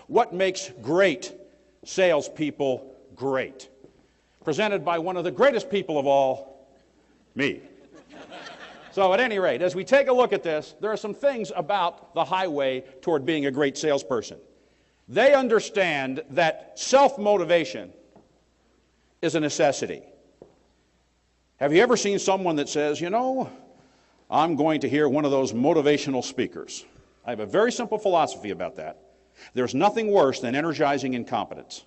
What makes great salespeople great? Presented by one of the greatest people of all, me. So at any rate, as we take a look at this, there are some things about the highway toward being a great salesperson. They understand that self-motivation is a necessity. Have you ever seen someone that says, you know, I'm going to hear one of those motivational speakers? I have a very simple philosophy about that. There's nothing worse than energizing incompetence.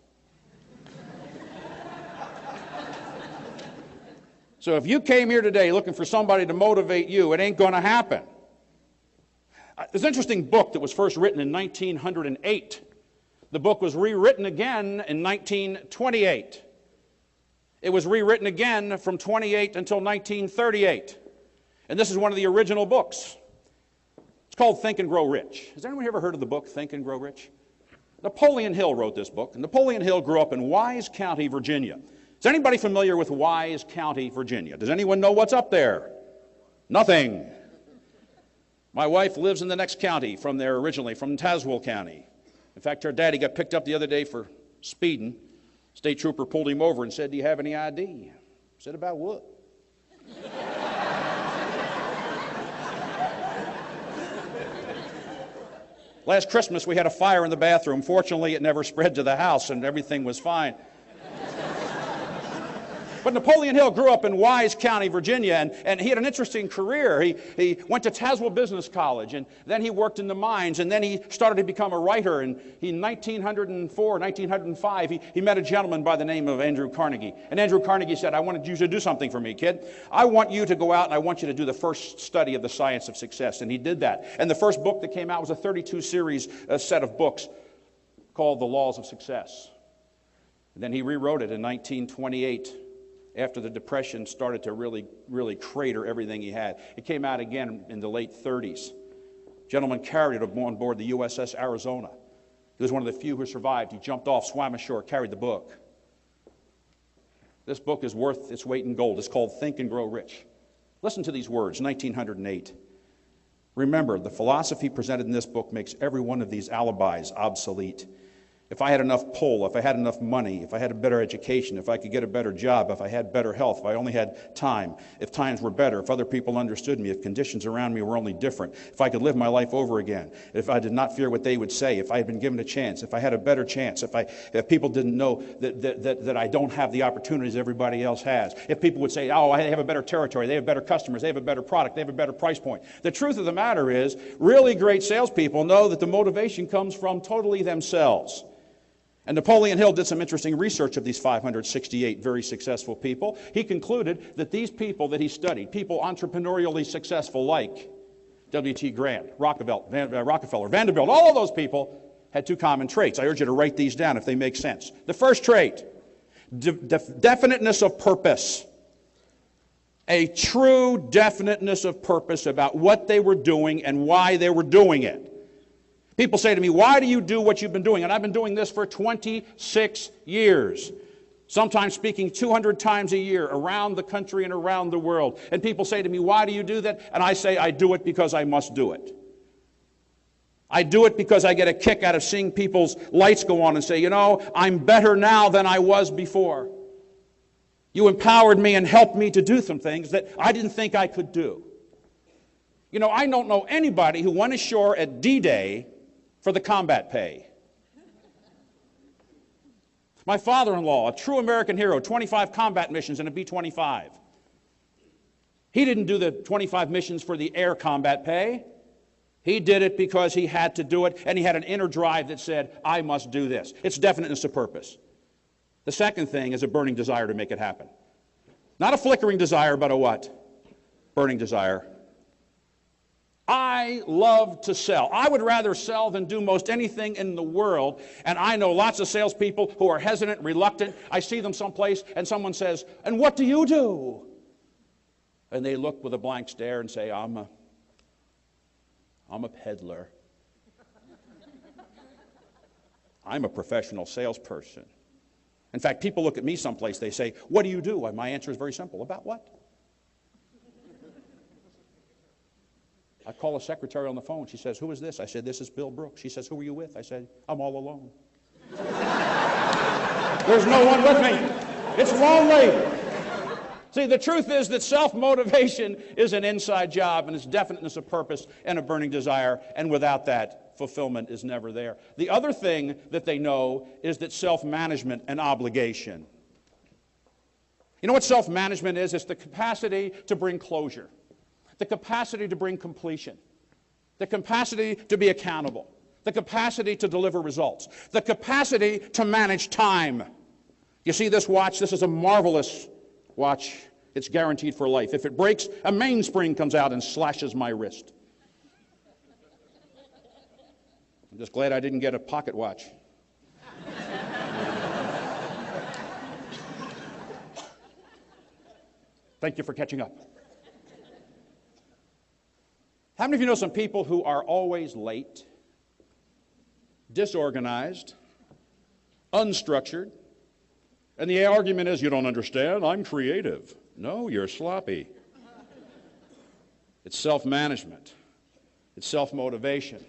So if you came here today looking for somebody to motivate you, it ain't going to happen. There's an interesting book that was first written in 1908. The book was rewritten again in 1928. It was rewritten again from 28 until 1938. And this is one of the original books. It's called Think and Grow Rich. Has anyone ever heard of the book Think and Grow Rich? Napoleon Hill wrote this book. And Napoleon Hill grew up in Wise County, Virginia. Is anybody familiar with Wise County, Virginia? Does anyone know what's up there? Nothing. My wife lives in the next county from there originally, from Tazewell County. In fact, her daddy got picked up the other day for speeding. State trooper pulled him over and said, "Do you have any ID?" I said, "About what?" Last Christmas, we had a fire in the bathroom. Fortunately, it never spread to the house, and everything was fine. But Napoleon Hill grew up in Wise County, Virginia, and he had an interesting career. He went to Tazewell Business College, and then he worked in the mines, and then he started to become a writer. And in 1904, 1905, he met a gentleman by the name of Andrew Carnegie. And Andrew Carnegie said, "I wanted you to do something for me, kid. I want you to go out, and I want you to do the first study of the science of success." And he did that. And the first book that came out was a 32-series set of books called The Laws of Success. And then he rewrote it in 1928. After the Depression started to really crater everything he had. It came out again in the late 30s. A gentleman carried it on board the USS Arizona. He was one of the few who survived. He jumped off, swam ashore, carried the book. This book is worth its weight in gold. It's called Think and Grow Rich. Listen to these words, 1908. Remember, the philosophy presented in this book makes every one of these alibis obsolete. If I had enough pull, if I had enough money, if I had a better education, if I could get a better job, if I had better health, if I only had time, if times were better, if other people understood me, if conditions around me were only different, if I could live my life over again, if I did not fear what they would say, if I had been given a chance, if I had a better chance, if people didn't know that I don't have the opportunities everybody else has, if people would say, "Oh, they have a better territory, they have better customers, they have a better product, they have a better price point." The truth of the matter is, really great salespeople know that the motivation comes from totally themselves. And Napoleon Hill did some interesting research of these 568 very successful people. He concluded that these people that he studied, people entrepreneurially successful like W.T. Grant, Rockefeller, Vanderbilt, all of those people had two common traits. I urge you to write these down if they make sense. The first trait, definiteness of purpose. A true definiteness of purpose about what they were doing and why they were doing it. People say to me, "Why do you do what you've been doing?" And I've been doing this for 26 years. Sometimes speaking 200 times a year around the country and around the world. And people say to me, "Why do you do that?" And I say, "I do it because I must do it. I do it because I get a kick out of seeing people's lights go on and say, you know, I'm better now than I was before. You empowered me and helped me to do some things that I didn't think I could do." You know, I don't know anybody who went ashore at D-Day for the combat pay. My father-in-law, a true American hero, 25 combat missions in a B-25. He didn't do the 25 missions for the air combat pay. He did it because he had to do it, and he had an inner drive that said, "I must do this." It's definiteness of purpose. The second thing is a burning desire to make it happen. Not a flickering desire, but a what? Burning desire. I love to sell. I would rather sell than do most anything in the world. And I know lots of salespeople who are hesitant, reluctant. I see them someplace and someone says, "And what do you do?" And they look with a blank stare and say, I'm a peddler. I'm a professional salesperson. In fact, people look at me someplace, they say, "What do you do?" And my answer is very simple. "About what?" I call a secretary on the phone. She says, who is this? I said, this is Bill Brooks. She says, who are you with? I said, I'm all alone. There's no one with me. It's lonely. See, the truth is that self-motivation is an inside job, and it's definiteness of purpose and a burning desire, and without that, fulfillment is never there. The other thing that they know is that self-management and obligation. You know what self-management is? It's the capacity to bring closure, the capacity to bring completion, the capacity to be accountable, the capacity to deliver results, the capacity to manage time. You see this watch? This is a marvelous watch. It's guaranteed for life. If it breaks, a mainspring comes out and slashes my wrist. I'm just glad I didn't get a pocket watch. Thank you for catching up. How many of you know some people who are always late, disorganized, unstructured? And the argument is, you don't understand, I'm creative. No, you're sloppy. It's self-management. It's self-motivation.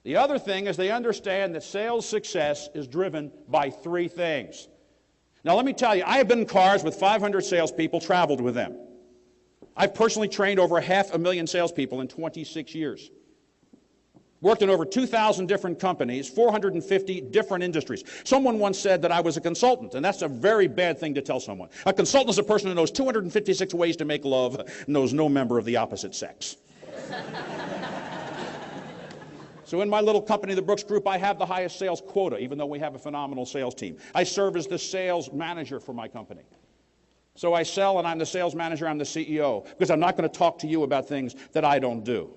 The other thing is they understand that sales success is driven by three things. Now let me tell you, I have been in cars with 500 salespeople, traveled with them. I've personally trained over 500,000 salespeople in 26 years. Worked in over 2,000 different companies, 450 different industries. Someone once said that I was a consultant, and that's a very bad thing to tell someone. A consultant is a person who knows 256 ways to make love, knows no member of the opposite sex. So in my little company, the Brooks Group, I have the highest sales quota, even though we have a phenomenal sales team. I serve as the sales manager for my company. So I sell, and I'm the sales manager, I'm the CEO, because I'm not going to talk to you about things that I don't do.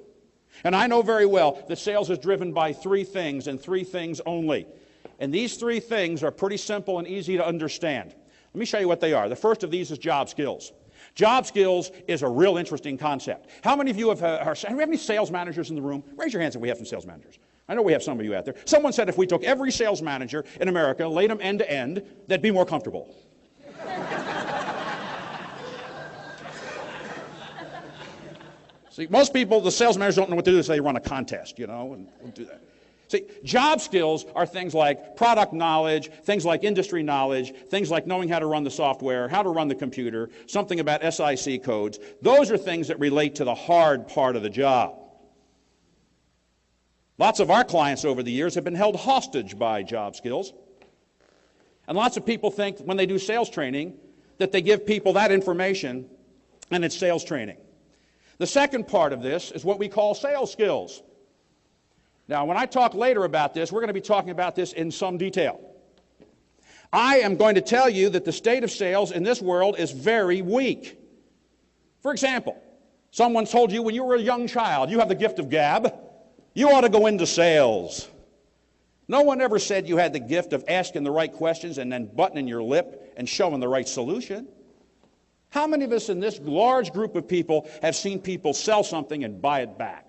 And I know very well that sales is driven by three things and three things only. And these three things are pretty simple and easy to understand. Let me show you what they are. The first of these is job skills. Job skills is a real interesting concept. How many of you have we have any sales managers in the room? Raise your hands if we have some sales managers. I know we have some of you out there. Someone said if we took every sales manager in America, laid them end to end, they'd be more comfortable. See, most people, the sales managers don't know what to do, so they run a contest, and do that. See, job skills are things like product knowledge, things like industry knowledge, things like knowing how to run the software, how to run the computer, something about SIC codes. Those are things that relate to the hard part of the job. Lots of our clients over the years have been held hostage by job skills. And lots of people think when they do sales training that they give people that information and it's sales training. The second part of this is what we call sales skills. Now, when I talk later about this, we're going to be talking about this in some detail. I am going to tell you that the state of sales in this world is very weak. For example, someone told you when you were a young child, you have the gift of gab, you ought to go into sales. No one ever said you had the gift of asking the right questions and then buttoning your lip and showing the right solution. How many of us in this large group of people have seen people sell something and buy it back?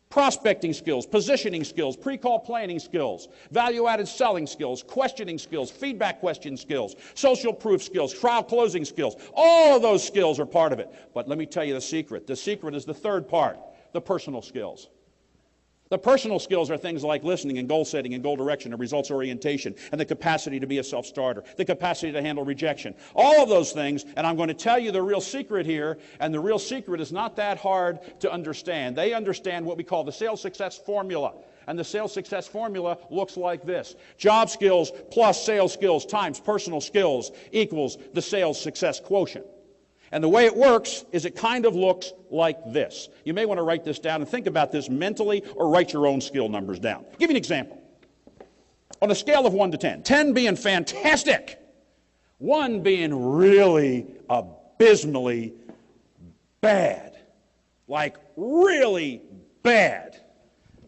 Prospecting skills, positioning skills, pre-call planning skills, value-added selling skills, questioning skills, feedback question skills, social proof skills, trial closing skills. All of those skills are part of it. But let me tell you the secret. The secret is the third part, the personal skills. The personal skills are things like listening and goal setting and goal direction and results orientation and the capacity to be a self-starter, the capacity to handle rejection. All of those things, and I'm going to tell you the real secret here, and the real secret is not that hard to understand. They understand what we call the sales success formula. And the sales success formula looks like this. Job skills plus sales skills times personal skills equals the sales success quotient. And the way it works is it kind of looks like this. You may want to write this down and think about this mentally or write your own skill numbers down. I'll give you an example. On a scale of 1 to 10, 10 being fantastic, 1 being really abysmally bad, like really bad,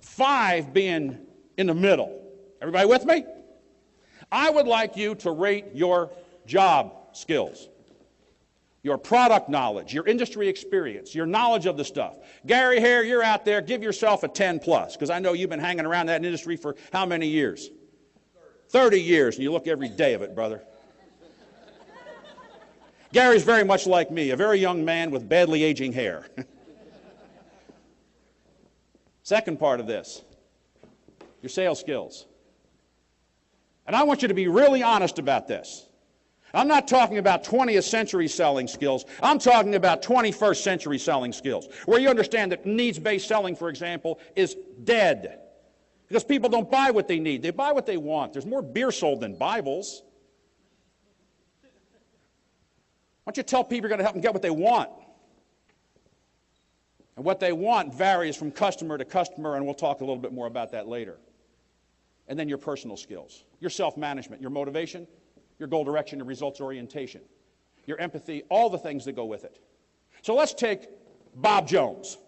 5 being in the middle. Everybody with me? I would like you to rate your job skills. Your product knowledge, your industry experience, your knowledge of the stuff. Gary Hare, you're out there, give yourself a 10 plus, because I know you've been hanging around that industry for how many years? 30 years, and you look every day of it, brother. Gary's very much like me, a very young man with badly aging hair. Second part of this, your sales skills. And I want you to be really honest about this. I'm not talking about 20th century selling skills. I'm talking about 21st century selling skills, where you understand that needs-based selling, for example, is dead. Because people don't buy what they need. They buy what they want. There's more beer sold than Bibles. Why don't you tell people you're going to help them get what they want? And what they want varies from customer to customer, and we'll talk a little bit more about that later. And then your personal skills, your self-management, your motivation, your goal direction, your results orientation, your empathy, all the things that go with it. So let's take Bob Jones.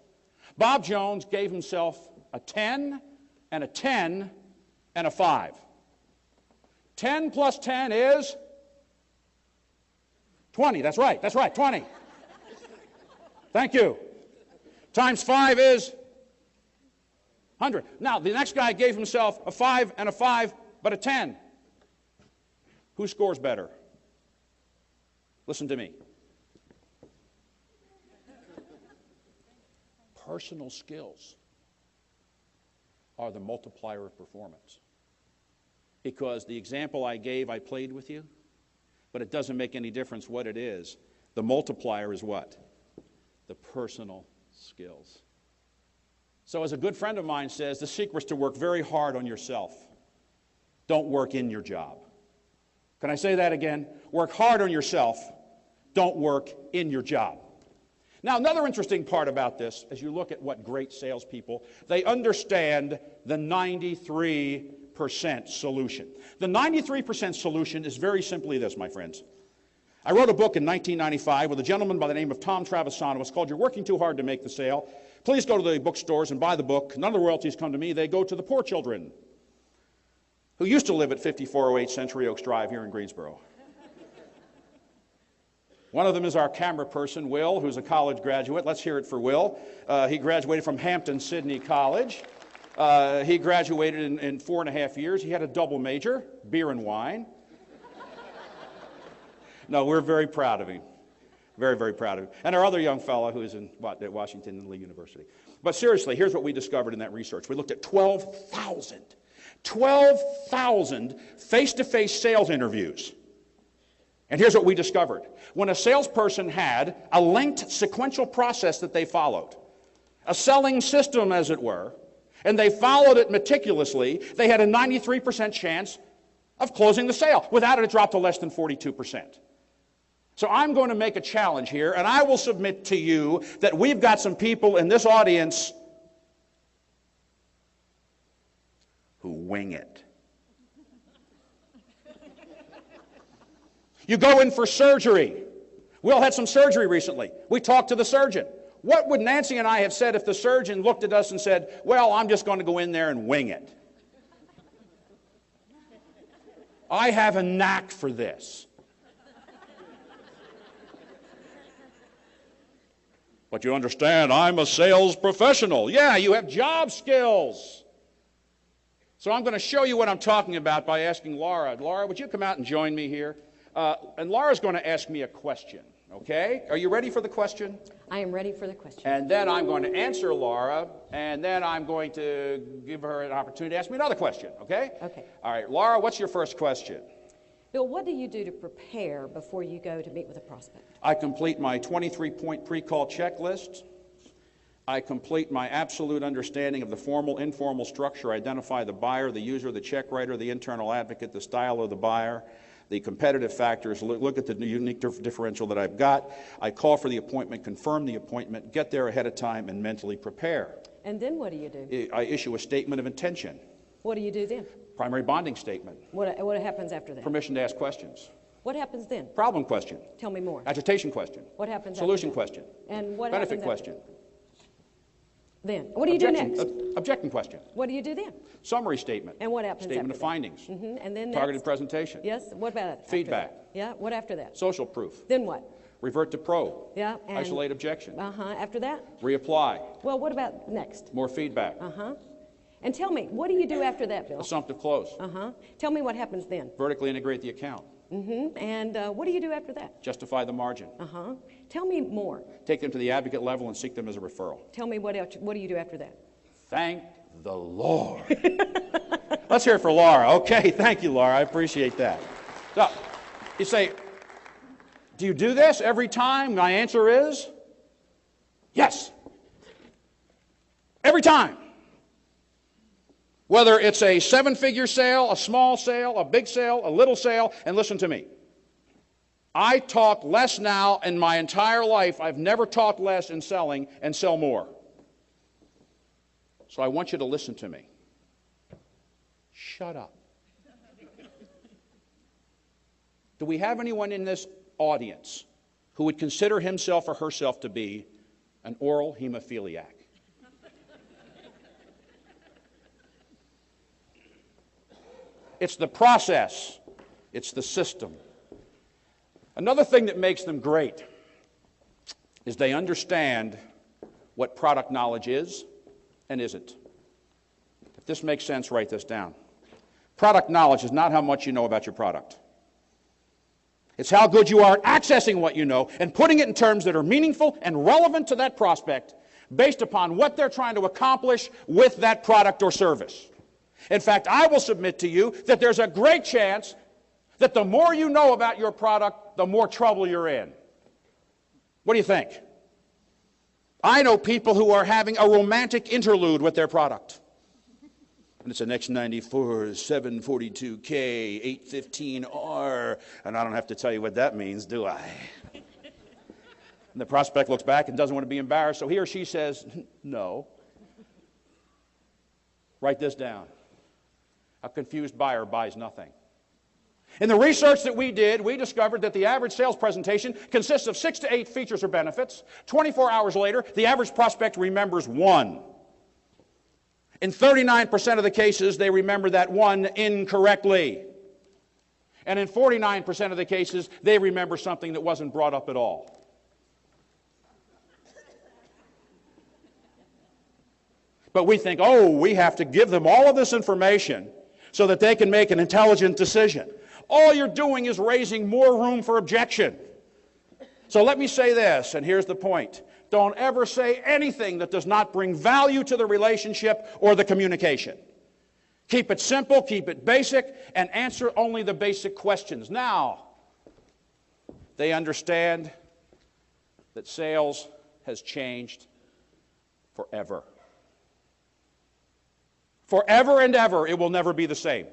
Bob Jones gave himself a 10 and a 10 and a 5. 10 plus 10 is 20. That's right, 20. Thank you. Times 5 is 100. Now, the next guy gave himself a 5 and a 5, but a 10. Who scores better? Listen to me. Personal skills are the multiplier of performance. Because the example I gave, I played with you, but it doesn't make any difference what it is. The multiplier is what? The personal skills. So as a good friend of mine says, the secret is to work very hard on yourself. Don't work in your job. Can I say that again? Work hard on yourself. Don't work in your job. Now, another interesting part about this, as you look at what great salespeople, they understand the 93% solution. The 93% solution is very simply this, my friends. I wrote a book in 1995 with a gentleman by the name of Tom Travisano. It's called You're Working Too Hard to Make the Sale. Please go to the bookstores and buy the book. None of the royalties come to me. They go to the poor children who used to live at 5408 Century Oaks Drive here in Greensboro. One of them is our camera person, Will, who's a college graduate. Let's hear it for Will. He graduated from Hampton-Sydney College. He graduated in 4.5 years. He had a double major, beer and wine. No, we're very proud of him. Very, very proud of him. And our other young fellow who is at Washington and Lee University. But seriously, here's what we discovered in that research. We looked at 12,000 face-to-face sales interviews. And here's what we discovered. When a salesperson had a linked sequential process that they followed, a selling system, as it were, and they followed it meticulously, they had a 93% chance of closing the sale. Without it, it dropped to less than 42%. So I'm going to make a challenge here, and I will submit to you that we've got some people in this audience who wing it. You go in for surgery. Will had some surgery recently. We talked to the surgeon. What would Nancy and I have said if the surgeon looked at us and said, well, I'm just going to go in there and wing it? I have a knack for this. But you understand, I'm a sales professional. Yeah, you have job skills. So I'm going to show you what I'm talking about by asking Laura. Laura, would you come out and join me here? And Laura's going to ask me a question, okay? Are you ready for the question? I am ready for the question. And then I'm going to answer Laura, and then I'm going to give her an opportunity to ask me another question, okay? Okay. All right, Laura, what's your first question? Bill, what do you do to prepare before you go to meet with a prospect? I complete my 23-point pre-call checklist. I complete my absolute understanding of the formal, informal structure, identify the buyer, the user, the check writer, the internal advocate, the style of the buyer, the competitive factors, look at the unique differential that I've got. I call for the appointment, confirm the appointment, get there ahead of time, and mentally prepare. And then what do you do? I issue a statement of intention. What do you do then? Primary bonding statement. What happens after that? Permission to ask questions. What happens then? Problem question. Tell me more. Agitation question. What happens Solution after question. And what Benefit happens question. Then? What do you do next? Objection question. What do you do then? Summary statement. And what happens Statement after of findings. Mm-hmm. And then Targeted next? presentation. Yes. What about it? Feedback. Yeah. What after that? Social proof. Then what? Revert to pro. Yeah. And Isolate objection. After that? Reapply. Well, what about next? More feedback. And tell me, what do you do after that, Bill? Assumptive close. Tell me what happens then. Vertically integrate the account. And what do you do after that? Justify the margin. Tell me more. Take them to the advocate level and seek them as a referral. Tell me what else. What do you do after that? Thank the Lord. Let's hear it for Laura. Okay, thank you, Laura. I appreciate that. So, you say, do you do this every time? My answer is yes. Every time. Whether it's a seven-figure sale, a small sale, a big sale, a little sale, and listen to me. I talk less now in my entire life. I've never talked less in selling and sell more. So I want you to listen to me. Shut up. Do we have anyone in this audience who would consider himself or herself to be an oral hemophiliac? It's the process. It's the system. Another thing that makes them great is they understand what product knowledge is and isn't. If this makes sense, write this down. Product knowledge is not how much you know about your product. It's how good you are at accessing what you know and putting it in terms that are meaningful and relevant to that prospect based upon what they're trying to accomplish with that product or service. In fact, I will submit to you that there's a great chance that the more you know about your product, the more trouble you're in. What do you think? I know people who are having a romantic interlude with their product. And it's an X94 742K 815R, and I don't have to tell you what that means, do I? And the prospect looks back and doesn't want to be embarrassed, so he or she says, no. Write this down. A confused buyer buys nothing. In the research that we did, we discovered that the average sales presentation consists of 6 to 8 features or benefits. 24 hours later, the average prospect remembers one. In 39% of the cases, they remember that one incorrectly. And in 49% of the cases, they remember something that wasn't brought up at all. But we think, oh, we have to give them all of this information so that they can make an intelligent decision. All you're doing is raising more room for objection. So let me say this, and here's the point. Don't ever say anything that does not bring value to the relationship or the communication. Keep it simple, keep it basic, and answer only the basic questions. Now, they understand that sales has changed forever. Forever and ever, it will never be the same.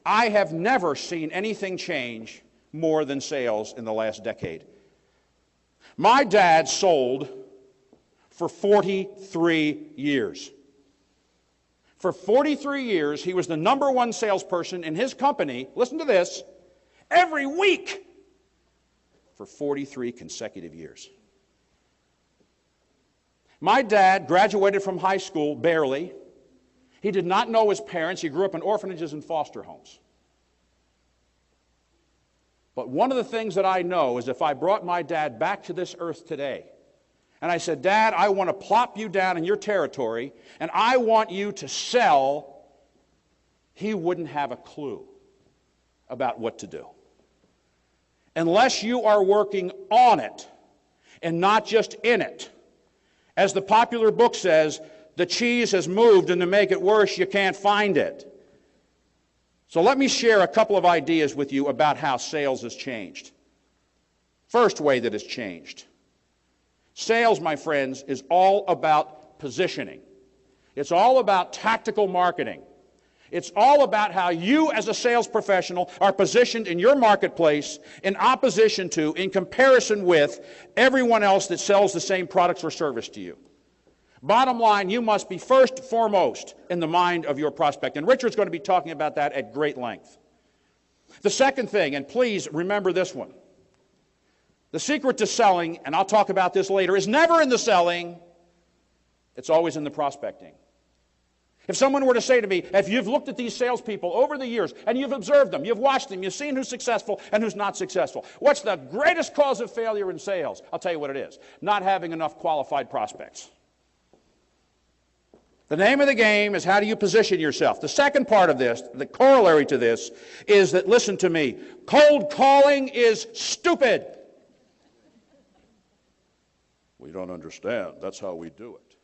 I have never seen anything change more than sales in the last decade. My dad sold for 43 years. For 43 years, he was the #1 salesperson in his company, listen to this, every week for 43 consecutive years. My dad graduated from high school barely. He did not know his parents. He grew up in orphanages and foster homes. But one of the things that I know is if I brought my dad back to this earth today, and I said, Dad, I want to plop you down in your territory, and I want you to sell, he wouldn't have a clue about what to do. Unless you are working on it and not just in it. As the popular book says, the cheese has moved, and to make it worse, you can't find it. So let me share a couple of ideas with you about how sales has changed. First way that has changed. Sales, my friends, is all about positioning. It's all about tactical marketing. It's all about how you as a sales professional are positioned in your marketplace in opposition to, in comparison with, everyone else that sells the same products or service to you. Bottom line, you must be first foremost in the mind of your prospect. And Richard's going to be talking about that at great length. The second thing, and please remember this one. The secret to selling, and I'll talk about this later, is never in the selling. It's always in the prospecting. If someone were to say to me, if you've looked at these salespeople over the years, and you've observed them, you've watched them, you've seen who's successful and who's not successful, what's the greatest cause of failure in sales? I'll tell you what it is. Not having enough qualified prospects. The name of the game is how do you position yourself. The second part of this, the corollary to this, is that, listen to me, cold calling is stupid. We don't understand. That's how we do it.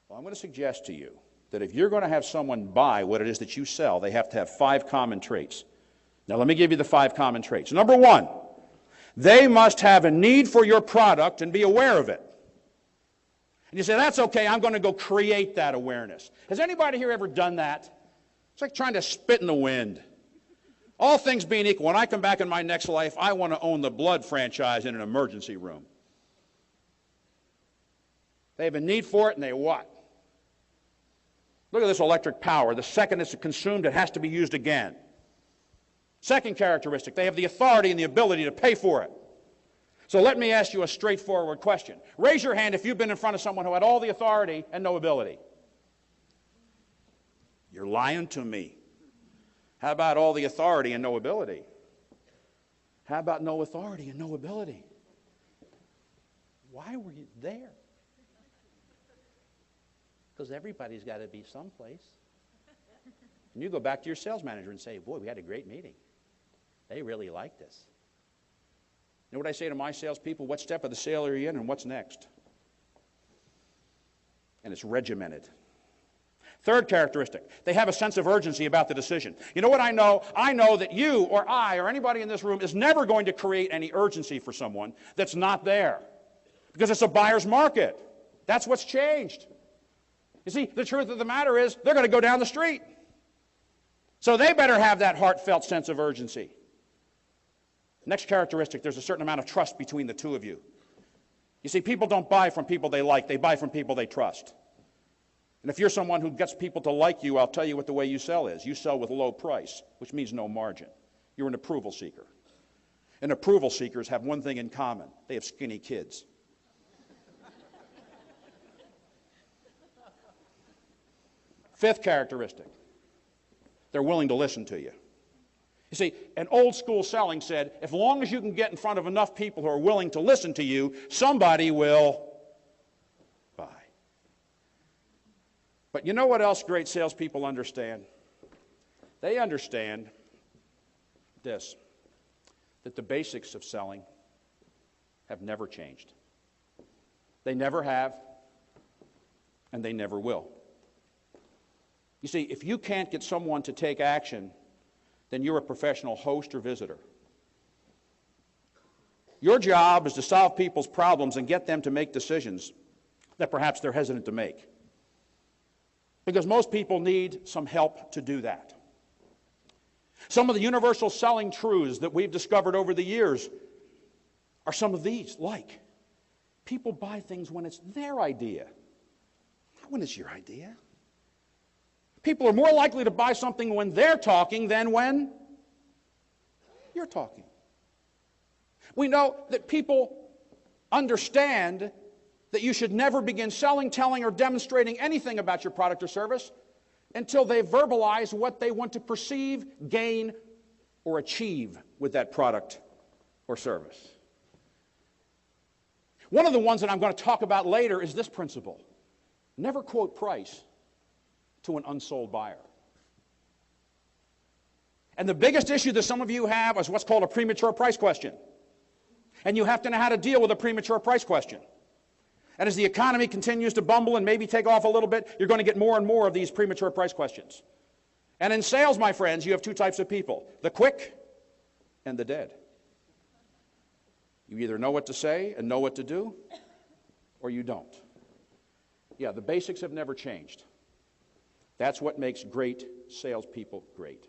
Well, I'm going to suggest to you that if you're going to have someone buy what it is that you sell, they have to have 5 common traits. Now, let me give you the 5 common traits. Number 1, they must have a need for your product and be aware of it. And you say, that's okay, I'm going to go create that awareness. Has anybody here ever done that? It's like trying to spit in the wind. All things being equal, when I come back in my next life, I want to own the blood franchise in an emergency room. They have a need for it, and they what? Look at this electric power. The second it's consumed, it has to be used again. Second characteristic, they have the authority and the ability to pay for it. So let me ask you a straightforward question. Raise your hand if you've been in front of someone who had all the authority and no ability. You're lying to me. How about all the authority and no ability? How about no authority and no ability? Why were you there? Because everybody's got to be someplace. And you go back to your sales manager and say, boy, we had a great meeting. They really liked us. You know what I say to my salespeople? What step of the sale are you in and what's next? And it's regimented. Third characteristic, they have a sense of urgency about the decision. You know what I know? I know that you or I or anybody in this room is never going to create any urgency for someone that's not there. Because it's a buyer's market. That's what's changed. You see, the truth of the matter is they're going to go down the street. So they better have that heartfelt sense of urgency. Next characteristic, there's a certain amount of trust between the two of you. You see, people don't buy from people they like. They buy from people they trust. And if you're someone who gets people to like you, I'll tell you what the way you sell is. You sell with low price, which means no margin. You're an approval seeker. And approval seekers have one thing in common. They have skinny kids. Fifth characteristic, they're willing to listen to you. You see, an old school selling said, as long as you can get in front of enough people who are willing to listen to you, somebody will buy. But you know what else great salespeople understand? They understand this, that the basics of selling have never changed. They never have, and they never will. You see, if you can't get someone to take action, then you're a professional host or visitor. Your job is to solve people's problems and get them to make decisions that perhaps they're hesitant to make. Because most people need some help to do that. Some of the universal selling truths that we've discovered over the years are some of these, like people buy things when it's their idea, not when it's your idea. People are more likely to buy something when they're talking than when you're talking. We know that people understand that you should never begin selling, telling, or demonstrating anything about your product or service until they verbalize what they want to perceive, gain, or achieve with that product or service. One of the ones that I'm going to talk about later is this principle. Never quote price to an unsold buyer. And the biggest issue that some of you have is what's called a premature price question. And you have to know how to deal with a premature price question. And as the economy continues to bumble and maybe take off a little bit, you're going to get more and more of these premature price questions. And in sales, my friends, you have 2 types of people, the quick and the dead. You either know what to say and know what to do, or you don't. Yeah, the basics have never changed. That's what makes great salespeople great.